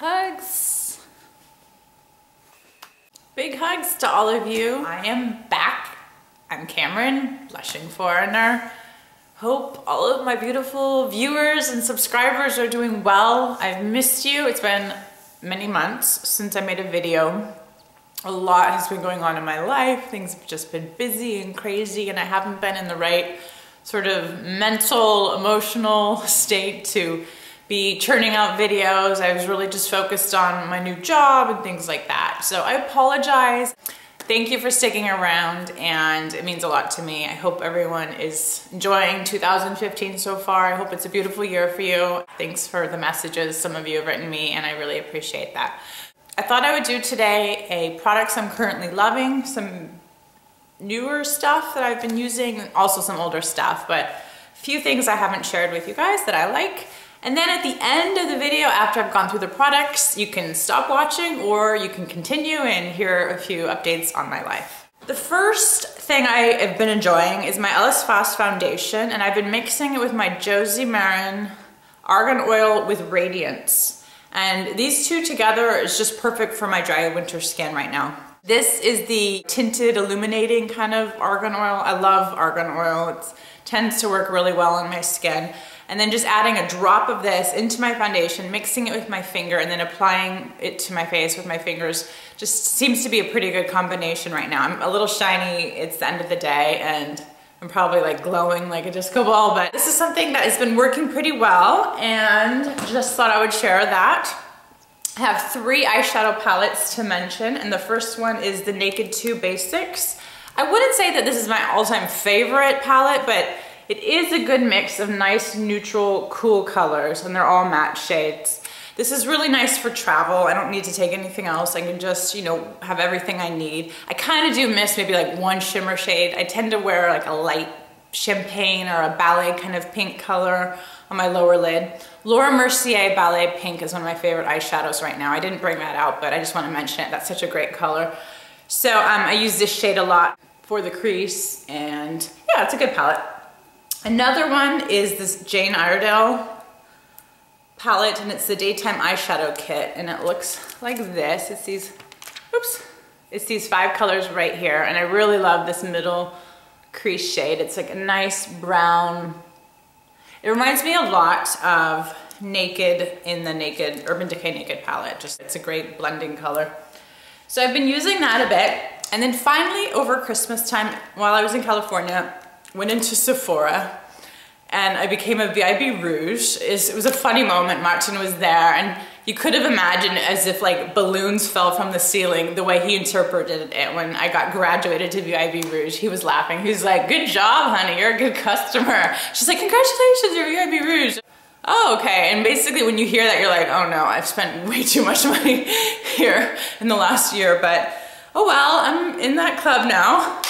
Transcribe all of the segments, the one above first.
Hugs. Big hugs to all of you. I am back. I'm Cameron, blushing foreigner. Hope all of my beautiful viewers and subscribers are doing well. I've missed you. It's been many months since I made a video. A lot has been going on in my life. Things have just been busy and crazy, and I haven't been in the right sort of mental, emotional state to be churning out videos. I was really just focused on my new job and things like that. So I apologize. Thank you for sticking around, and it means a lot to me. I hope everyone is enjoying 2015 so far. I hope it's a beautiful year for you. Thanks for the messages some of you have written me, and I really appreciate that. I thought I would do today a products I'm currently loving, some newer stuff that I've been using, and also some older stuff, but a few things I haven't shared with you guys that I like. And then at the end of the video, after I've gone through the products, you can stop watching or you can continue and hear a few updates on my life. The first thing I have been enjoying is my Ellis Faas foundation, and I've been mixing it with my Josie Maran Argan oil with Radiance. And these two together is just perfect for my dry winter skin right now. This is the tinted illuminating kind of argan oil. I love argan oil. It tends to work really well on my skin. And then just adding a drop of this into my foundation, mixing it with my finger, and then applying it to my face with my fingers just seems to be a pretty good combination right now. I'm a little shiny, it's the end of the day, and I'm probably like glowing like a disco ball, but this is something that has been working pretty well, and just thought I would share that. I have 3 eyeshadow palettes to mention, and the first one is the Naked 2 Basics. I wouldn't say that this is my all-time favorite palette, but it is a good mix of nice, neutral, cool colors, and they're all matte shades. This is really nice for travel. I don't need to take anything else. I can just, you know, have everything I need. I kind of do miss maybe like one shimmer shade. I tend to wear like a light champagne or a ballet kind of pink color on my lower lid. Laura Mercier Ballet Pink is one of my favorite eyeshadows right now. I didn't bring that out, but I just want to mention it. That's such a great color. So I use this shade a lot for the crease, and yeah, it's a good palette. Another one is this Jane Iredale palette, and it's the Daytime Eyeshadow Kit, and it looks like this. It's these, oops, it's these 5 colors right here, and I really love this middle crease shade. It's like a nice brown. It reminds me a lot of Naked in the Naked, Urban Decay Naked palette. Just, it's a great blending color. So I've been using that a bit, and then finally over Christmas time, while I was in California, went into Sephora and I became a VIB Rouge. It was a funny moment. Martin was there, and you could have imagined as if like balloons fell from the ceiling the way he interpreted it when I got graduated to VIB Rouge. He was laughing. He was like, "Good job, honey, you're a good customer." She's like, "Congratulations, you're VIB Rouge." Oh, okay. And basically when you hear that, you're like, oh no, I've spent way too much money here in the last year, but oh well, I'm in that club now.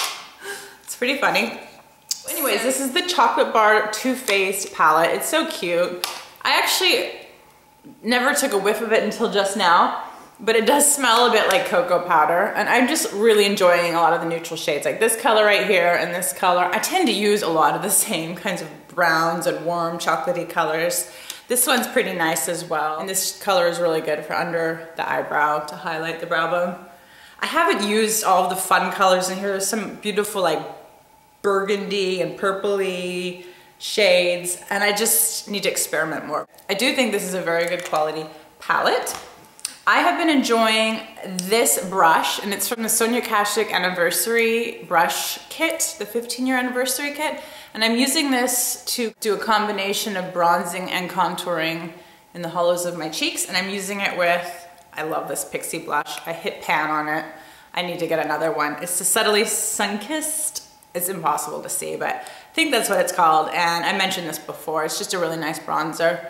It's pretty funny. Anyways, this is the Chocolate Bar Too Faced palette. It's so cute. I actually never took a whiff of it until just now, but it does smell a bit like cocoa powder, and I'm just really enjoying a lot of the neutral shades, like this color right here and this color. I tend to use a lot of the same kinds of browns and warm chocolatey colors. This one's pretty nice as well, and this color is really good for under the eyebrow to highlight the brow bone. I haven't used all of the fun colors in here. There's some beautiful like burgundy and purpley shades, and I just need to experiment more. I do think this is a very good quality palette. I have been enjoying this brush, and it's from the Sonia Kashuk Anniversary brush kit, the 15-year anniversary kit, and I'm using this to do a combination of bronzing and contouring in the hollows of my cheeks, and I'm using it with, I love this Pixi blush. I hit pan on it. I need to get another one. It's the Subtly Sunkissed. It's impossible to see, but I think that's what it's called, and I mentioned this before. It's just a really nice bronzer,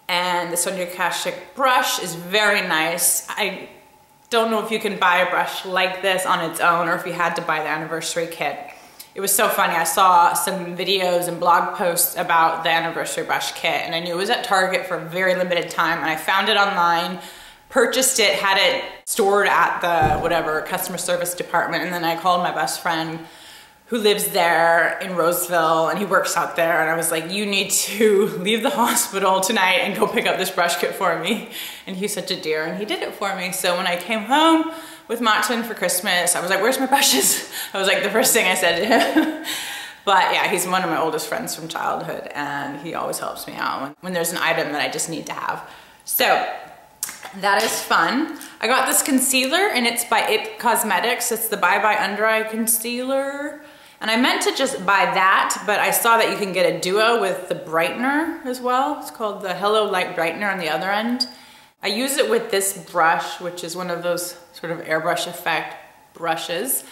and the Sonia Kashuk brush is very nice. I don't know if you can buy a brush like this on its own, or if you had to buy the anniversary kit. It was so funny. I saw some videos and blog posts about the anniversary brush kit, and I knew it was at Target for a very limited time, and I found it online, purchased it, had it stored at the whatever customer service department, and then I called my best friend who lives there in Roseville, and he works out there, and I was like, you need to leave the hospital tonight and go pick up this brush kit for me. and he's such a dear, and he did it for me. So when I came home with Martin for Christmas, I was like, where's my brushes? I was like the first thing I said to him. But yeah, he's one of my oldest friends from childhood, and he always helps me out when there's an item that I just need to have. So that is fun. I got this concealer, and it's by It Cosmetics. It's the Bye Bye Under Eye Concealer. And I meant to just buy that, but I saw that you can get a duo with the Brightener as well. It's called the Hello Light Brightener on the other end. I use it with this brush, which is one of those sort of airbrush effect brushes.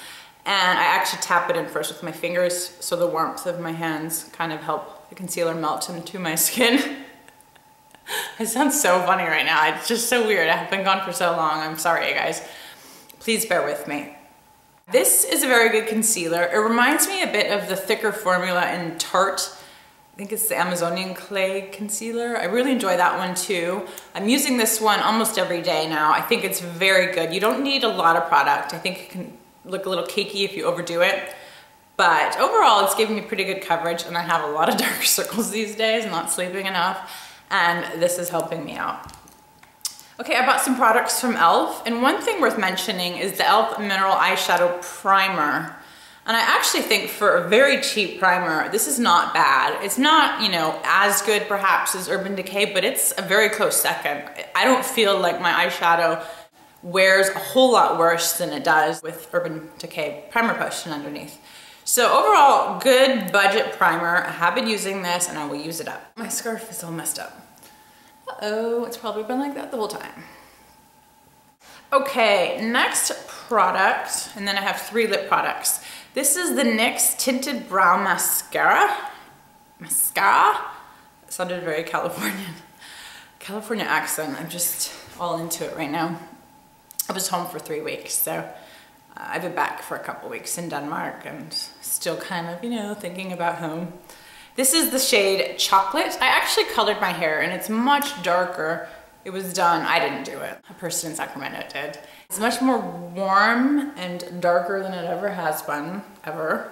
And I actually tap it in first with my fingers, so the warmth of my hands kind of help the concealer melt into my skin. It sounds so funny right now. It's just so weird. I've been gone for so long. I'm sorry, you guys. Please bear with me. This is a very good concealer. It reminds me a bit of the thicker formula in Tarte. I think it's the Amazonian Clay concealer. I really enjoy that one too. I'm using this one almost every day now. I think it's very good. You don't need a lot of product. I think it can look a little cakey if you overdo it. But overall, it's giving me pretty good coverage, and I have a lot of dark circles these days. I'm not sleeping enough, and this is helping me out. Okay, I bought some products from e.l.f. and one thing worth mentioning is the e.l.f. Mineral Eyeshadow Primer. And I actually think for a very cheap primer, this is not bad. It's not, you know, as good perhaps as Urban Decay, but it's a very close second. I don't feel like my eyeshadow wears a whole lot worse than it does with Urban Decay Primer Potion underneath. So overall, good budget primer. I have been using this and I will use it up. My scarf is all messed up. Uh-oh, it's probably been like that the whole time. Okay, next product, and then I have 3 lip products. This is the NYX Tinted Brow Mascara. Mascara? It sounded very Californian. California accent, I'm just all into it right now. I was home for 3 weeks, so I've been back for a couple weeks in Denmark and still kind of, you know, thinking about home. This is the shade Chocolate. I actually colored my hair and it's much darker. It was done, I didn't do it. A person in Sacramento did. It's much more warm and darker than it ever has been, ever.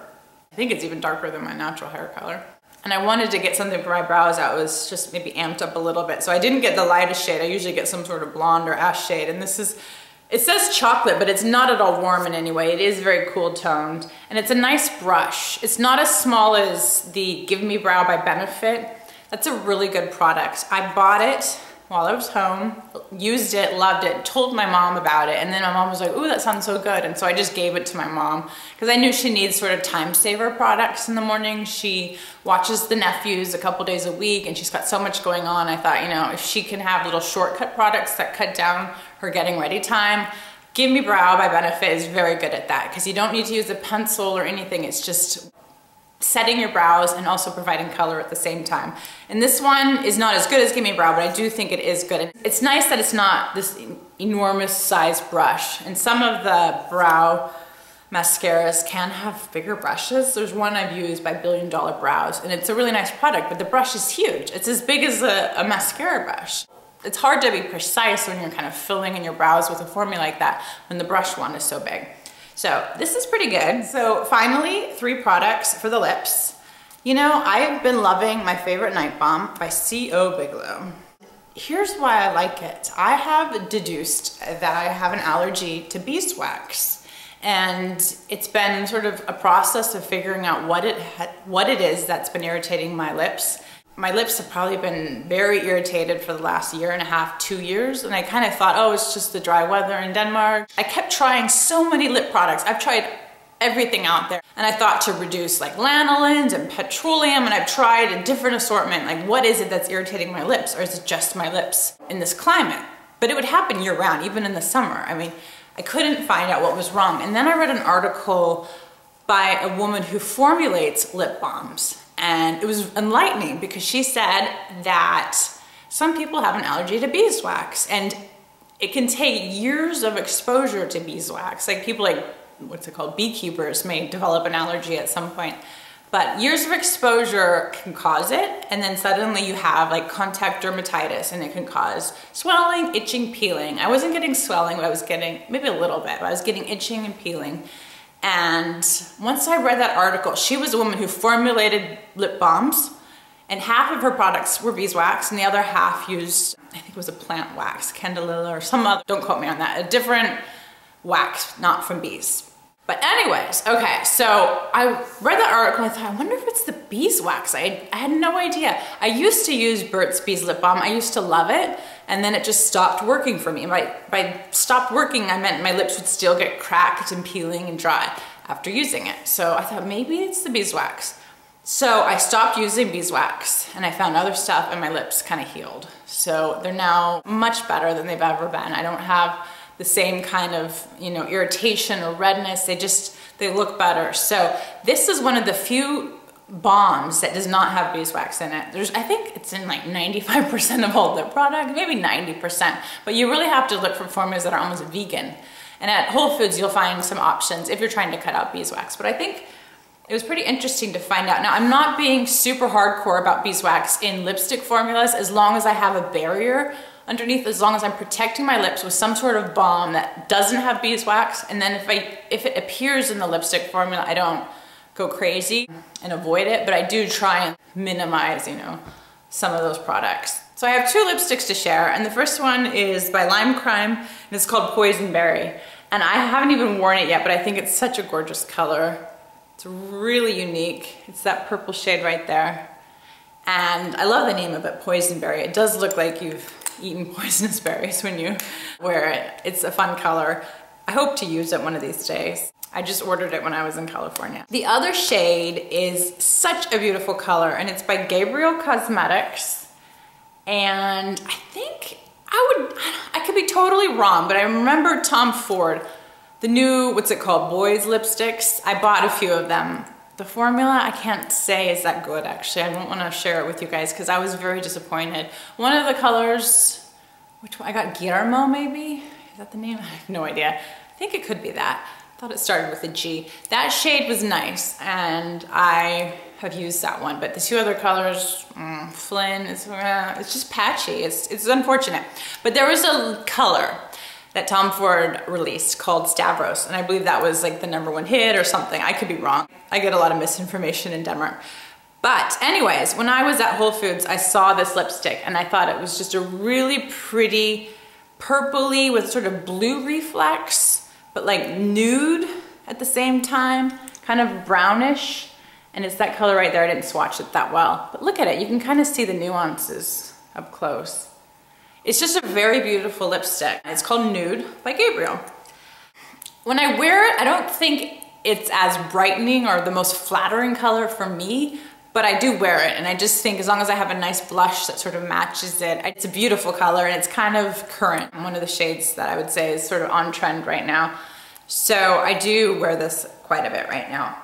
I think it's even darker than my natural hair color. And I wanted to get something for my brows that was just maybe amped up a little bit. So I didn't get the lightest shade. I usually get some sort of blonde or ash shade, and this is, it says chocolate, but it's not at all warm in any way. It is very cool toned, and it's a nice brush. It's not as small as the Give Me Brow by Benefit. That's a really good product. I bought it while I was home, used it, loved it, told my mom about it, and then my mom was like, ooh, that sounds so good. And so I just gave it to my mom because I knew she needs sort of time saver products in the morning. She watches the nephews a couple days a week and she's got so much going on. I thought, you know, if she can have little shortcut products that cut down her getting ready time, Give Me Brow by Benefit is very good at that because you don't need to use a pencil or anything. It's just setting your brows and also providing color at the same time. And this one is not as good as Give Me Brow, but I do think it is good. And it's nice that it's not this enormous size brush. And some of the brow mascaras can have bigger brushes. There's one I've used by Billion Dollar Brows, and it's a really nice product, but the brush is huge. It's as big as a mascara brush. It's hard to be precise when you're kind of filling in your brows with a formula like that when the brush one is so big. So this is pretty good. So finally, 3 products for the lips. You know, I've been loving my favorite night balm by C.O. Bigelow. Here's why I like it. I have deduced that I have an allergy to beeswax. And it's been sort of a process of figuring out what it is that's been irritating my lips. My lips have probably been very irritated for the last 1.5 to 2 years, and I kind of thought, oh, it's just the dry weather in Denmark. I kept trying so many lip products. I've tried everything out there, and I thought to reduce like lanolins and petroleum, and I've tried a different assortment. Like, what is it that's irritating my lips, or is it just my lips in this climate? But it would happen year-round, even in the summer. I mean, I couldn't find out what was wrong. And then I read an article by a woman who formulates lip balms. And it was enlightening because she said that some people have an allergy to beeswax, and it can take years of exposure to beeswax. Like people like, what's it called, beekeepers may develop an allergy at some point. But years of exposure can cause it, and then suddenly you have like contact dermatitis, and it can cause swelling, itching, peeling. I wasn't getting swelling, but I was getting, maybe a little bit, but I was getting itching and peeling. And once I read that article, she was a woman who formulated lip balms, And half of her products were beeswax and the other half used, I think it was a plant wax, candelilla or some other, don't quote me on that, a different wax, not from bees. But anyways, okay, so I read that article and I thought, I wonder if it's the beeswax. I had no idea. I used to use Burt's Bees Lip Balm. I used to love it, and then it just stopped working for me. By stopped working, I meant my lips would still get cracked and peeling and dry after using it. So I thought maybe it's the beeswax. So I stopped using beeswax and I found other stuff and my lips kind of healed. So they're now much better than they've ever been. I don't have the same kind of, you know, irritation or redness. They look better. So this is one of the few balms that does not have beeswax in it. I think it's in like 95% of all the product, maybe 90%, but you really have to look for formulas that are almost vegan. And at Whole Foods, you'll find some options if you're trying to cut out beeswax. But I think it was pretty interesting to find out. Now, I'm not being super hardcore about beeswax in lipstick formulas as long as I have a barrier underneath, as long as I'm protecting my lips with some sort of balm that doesn't have beeswax. And then if it appears in the lipstick formula, I don't go crazy and avoid it, but I do try and minimize, you know, some of those products. So I have two lipsticks to share, and the first one is by Lime Crime, and it's called Poisonberry. And I haven't even worn it yet, but I think it's such a gorgeous color. It's really unique. It's that purple shade right there. And I love the name of it, Poisonberry. It does look like you've eaten poisonous berries when you wear it. It's a fun color. I hope to use it one of these days. I just ordered it when I was in California. The other shade is such a beautiful color, and it's by Gabriel Cosmetics. And I think I could be totally wrong, but I remember Tom Ford, the new, what's it called, boys lipsticks. I bought a few of them. The formula, I can't say is that good actually. I don't want to share it with you guys because I was very disappointed. One of the colors, which one? I got Guillermo maybe? Is that the name? I have no idea. I think it could be that. I thought it started with a G. That shade was nice and I have used that one, but the two other colors, Flynn, it's just patchy. It's unfortunate. But there was a color that Tom Ford released called Stavros, and I believe that was like the #1 hit or something. I could be wrong. I get a lot of misinformation in Denmark. But anyways, when I was at Whole Foods, I saw this lipstick and I thought it was just a really pretty purpley with sort of blue reflex, but like nude at the same time, kind of brownish. And it's that color right there. I didn't swatch it that well, but look at it. You can kind of see the nuances up close. It's just a very beautiful lipstick. It's called Nude by Gabriel. When I wear it, I don't think it's as brightening or the most flattering color for me, but I do wear it. And I just think as long as I have a nice blush that sort of matches it, it's a beautiful color and it's kind of current. One of the shades that I would say is sort of on trend right now. So I do wear this quite a bit right now.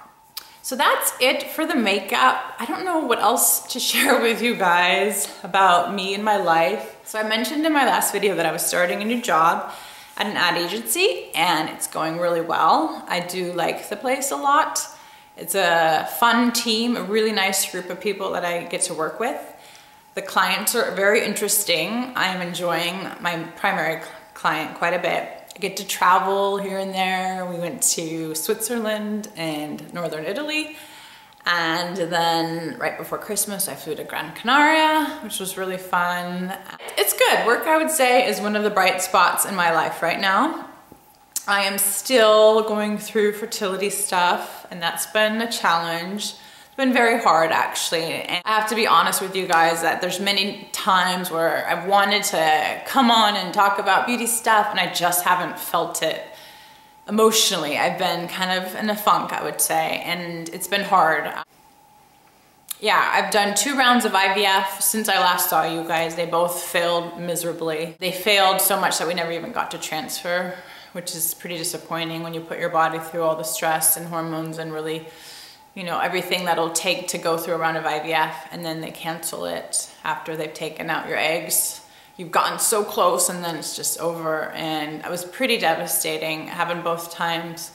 So that's it for the makeup. I don't know what else to share with you guys about me and my life. So I mentioned in my last video that I was starting a new job at an ad agency and it's going really well. I do like the place a lot. It's a fun team, a really nice group of people that I get to work with. The clients are very interesting. I am enjoying my primary client quite a bit. I get to travel here and there. We went to Switzerland and Northern Italy. And then right before Christmas, I flew to Gran Canaria, which was really fun. It's good. Work, I would say, is one of the bright spots in my life right now. I am still going through fertility stuff, and that's been a challenge. It's been very hard, actually. And I have to be honest with you guys that there's many times where I've wanted to come on and talk about beauty stuff, and I just haven't felt it emotionally. I've been kind of in a funk, I would say, and it's been hard. Yeah, I've done 2 rounds of IVF since I last saw you guys. They both failed miserably. They failed so much that we never even got to transfer, which is pretty disappointing when you put your body through all the stress and hormones and really, you know, everything that'll take to go through a round of IVF, and then they cancel it after they've taken out your eggs. You've gotten so close and then it's just over, and it was pretty devastating. It happened both times.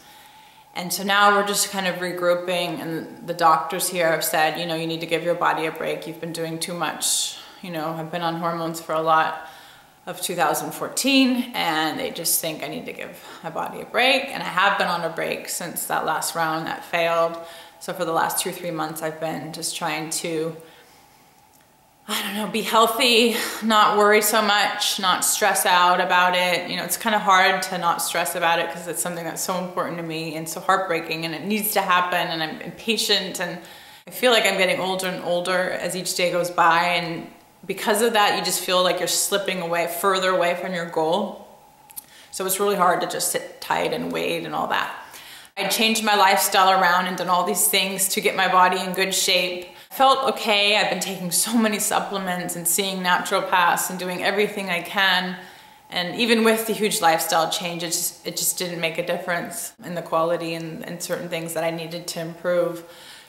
And so now we're just kind of regrouping, and the doctors here have said, you know, you need to give your body a break. You've been doing too much. You know, I've been on hormones for a lot of 2014, and they just think I need to give my body a break. And I have been on a break since that last round that failed. So for the last 2 or 3 months, I've been just trying to I don't know, be healthy, not worry so much, not stress out about it. You know, it's kind of hard to not stress about it because it's something that's so important to me and so heartbreaking, and it needs to happen, and I'm impatient, and I feel like I'm getting older and older as each day goes by, and because of that, you just feel like you're slipping away, further away from your goal. So it's really hard to just sit tight and wait and all that. I changed my lifestyle around and done all these things to get my body in good shape. I felt okay. I've been taking so many supplements and seeing naturopaths and doing everything I can. And even with the huge lifestyle change, it just didn't make a difference in the quality and certain things that I needed to improve.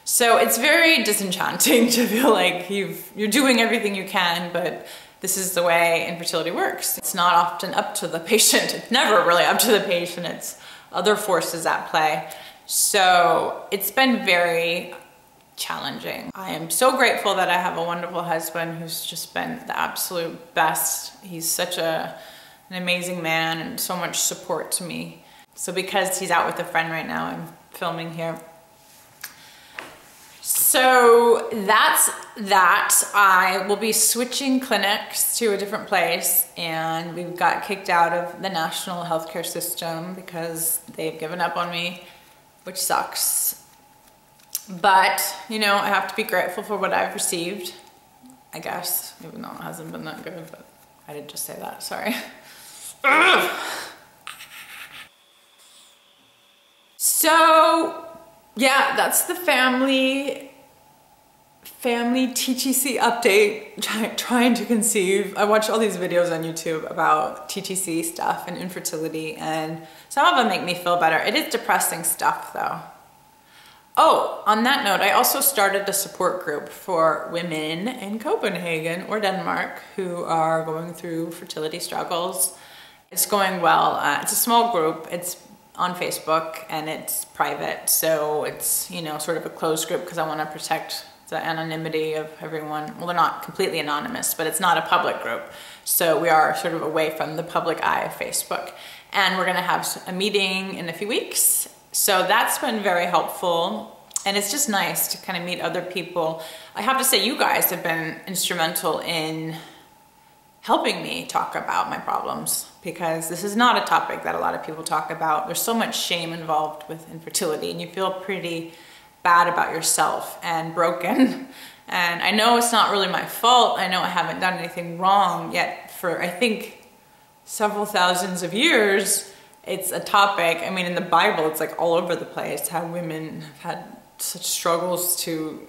So it's very disenchanting to feel like you're doing everything you can, but this is the way infertility works. It's not often up to the patient. It's never really up to the patient. It's other forces at play. So it's been very challenging. I am so grateful that I have a wonderful husband who's just been the absolute best. He's such an amazing man and so much support to me. So because he's out with a friend right now, I'm filming here. So that's that. I will be switching clinics to a different place, and we got kicked out of the national healthcare system because they've given up on me, which sucks. But, you know, I have to be grateful for what I've received, I guess, even though it hasn't been that good, but I did just say that, sorry. So, yeah, that's the family TTC update, trying to conceive. I watch all these videos on YouTube about TTC stuff and infertility, and some of them make me feel better. It is depressing stuff though. Oh, on that note, I also started a support group for women in Copenhagen or Denmark who are going through fertility struggles. It's going well. It's a small group. It's on Facebook and it's private, so it's, you know, sort of a closed group because I want to protect the anonymity of everyone. Well, they're not completely anonymous, but it's not a public group, so we are sort of away from the public eye of Facebook. And we're gonna have a meeting in a few weeks, so that's been very helpful, and it's just nice to kind of meet other people. I have to say, you guys have been instrumental in helping me talk about my problems, because this is not a topic that a lot of people talk about. There's so much shame involved with infertility, and you feel pretty bad about yourself and broken. And I know it's not really my fault. I know I haven't done anything wrong, yet for, I think, several thousands of years, it's a topic. I mean, in the Bible, it's like all over the place how women have had such struggles to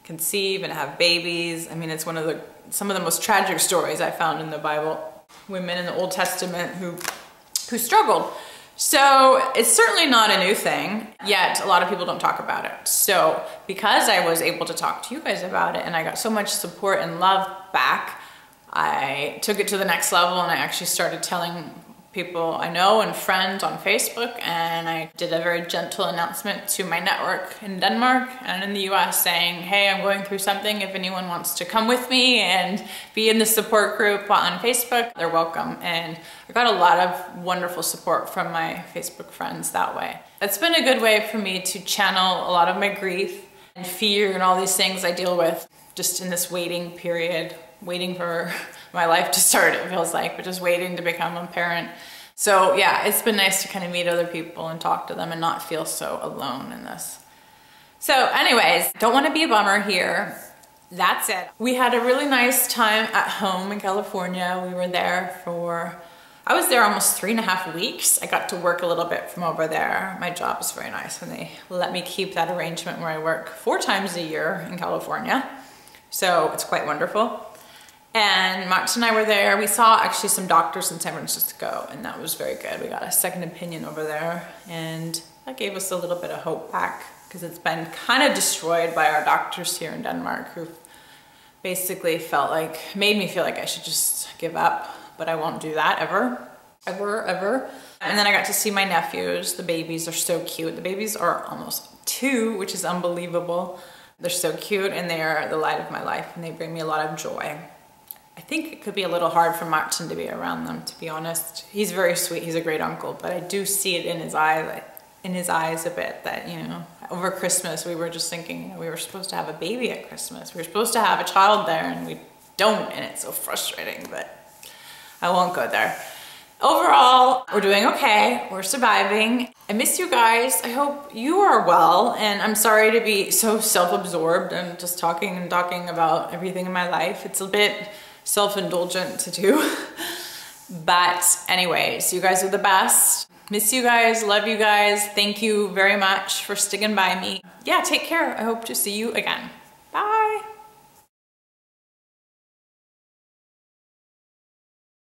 conceive and have babies. I mean, it's some of the most tragic stories I found in the Bible. Women in the Old Testament who struggled. So it's certainly not a new thing, yet a lot of people don't talk about it. So because I was able to talk to you guys about it and I got so much support and love back, I took it to the next level, and I actually started telling people I know and friends on Facebook, and I did a very gentle announcement to my network in Denmark and in the US saying, hey, I'm going through something. If anyone wants to come with me and be in the support group on Facebook, they're welcome. And I got a lot of wonderful support from my Facebook friends that way. It's been a good way for me to channel a lot of my grief and fear and all these things I deal with just in this waiting period, waiting for my life to start, it feels like, but just waiting to become a parent. So yeah, it's been nice to kind of meet other people and talk to them and not feel so alone in this. So anyways, don't want to be a bummer here. That's it. We had a really nice time at home in California. We were there I was there almost 3.5 weeks. I got to work a little bit from over there. My job is very nice, and they let me keep that arrangement where I work 4 times a year in California. So it's quite wonderful. And Martin and I were there. We saw actually some doctors in San Francisco, and that was very good. We got a second opinion over there, and that gave us a little bit of hope back, because it's been kind of destroyed by our doctors here in Denmark, who basically made me feel like I should just give up, but I won't do that ever, ever, ever. And then I got to see my nephews. The babies are so cute. The babies are almost 2, which is unbelievable. They're so cute, and they are the light of my life, and they bring me a lot of joy. I think it could be a little hard for Martin to be around them, to be honest. He's very sweet, he's a great uncle, but I do see it in his eyes a bit that, you know, over Christmas, we were just thinking, you know, we were supposed to have a baby at Christmas. We were supposed to have a child there and we don't, and it's so frustrating, but I won't go there. Overall, we're doing okay. We're surviving. I miss you guys. I hope you are well, and I'm sorry to be so self-absorbed and just talking and talking about everything in my life. It's a bit self-indulgent to do. But anyways, you guys are the best. Miss you guys, love you guys. Thank you very much for sticking by me. Yeah, take care. I hope to see you again. Bye.